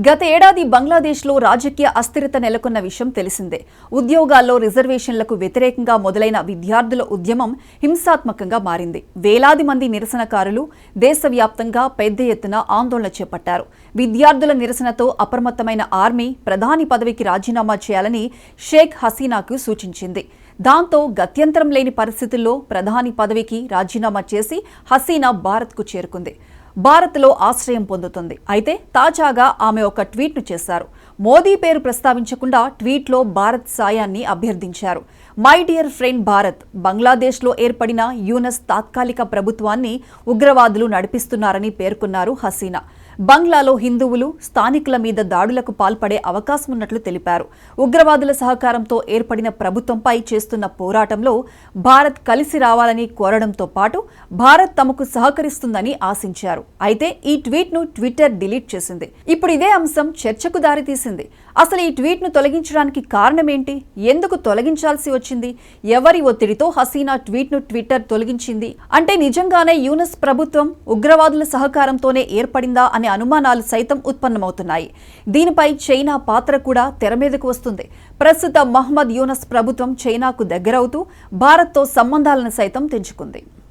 గత ఏడాది బంగ్లాదేశ్లో రాజకీయ అస్థిరత నెలకొన్న విషయం తెలిసిందే. ఉద్యోగాల్లో రిజర్వేషన్లకు వ్యతిరేకంగా మొదలైన విద్యార్థుల ఉద్యమం హింసాత్మకంగా మారింది. వేలాది మంది నిరసనకారులు దేశవ్యాప్తంగా పెద్ద ఎత్తున ఆందోళన చేపట్టారు. విద్యార్థుల నిరసనతో అప్రమత్తమైన ఆర్మీ ప్రధాని పదవికి రాజీనామా చేయాలని షేక్ హసీనాకు సూచించింది. దాంతో గత్యంతరం లేని పరిస్థితుల్లో ప్రధాని పదవికి రాజీనామా చేసి హసీనా భారత్కు చేరుకుంది. భారత్లో ఆశ్రయం పొందుతుంది. అయితే తాజాగా ఆమె ఒక ట్వీట్ను చేశారు. మోదీ పేరు ప్రస్తావించకుండా ట్వీట్లో భారత్ సాయాన్ని అభ్యర్థించారు. మై డియర్ ఫ్రెండ్ భారత్, బంగ్లాదేశ్లో ఏర్పడిన యూనస్ తాత్కాలిక ప్రభుత్వాన్ని ఉగ్రవాదులు నడిపిస్తున్నారని పేర్కొన్నారు హసీనా. బంగ్లాలో హిందువులు స్థానికుల మీద దాడులకు పాల్పడే అవకాశం ఉన్నట్లు తెలిపారు. ఉగ్రవాదుల సహకారంతో ఏర్పడిన ప్రభుత్వంపై చేస్తున్న పోరాటంలో భారత్ కలిసి రావాలని కోరడంతో పాటు భారత్ తమకు సహకరిస్తుందని ఆశించారు. అయితే ఈ ట్వీట్ను ట్విట్టర్ డిలీట్ చేసింది. ఇప్పుడు ఇదే అంశం చర్చకు దారితీసింది. అసలు ఈ ట్వీట్ను తొలగించడానికి కారణమేంటి? ఎందుకు తొలగించాల్సి వచ్చింది? ఎవరి ఒత్తిడితో హసీనా ట్వీట్ను ట్విట్టర్ తొలగించింది? అంటే నిజంగానే యూనస్ ప్రభుత్వం ఉగ్రవాదుల సహకారంతోనే ఏర్పడిందా అనే అనుమానాలు సైతం ఉత్పన్నమవుతున్నాయి. దీనిపై చైనా పాత్ర కూడా తెర మీదకు వస్తుంది. ప్రస్తుత మహ్మద్ యూనస్ ప్రభుత్వం చైనాకు దగ్గరవుతూ భారత్తో సంబంధాలను సైతం తెంచుకుంది.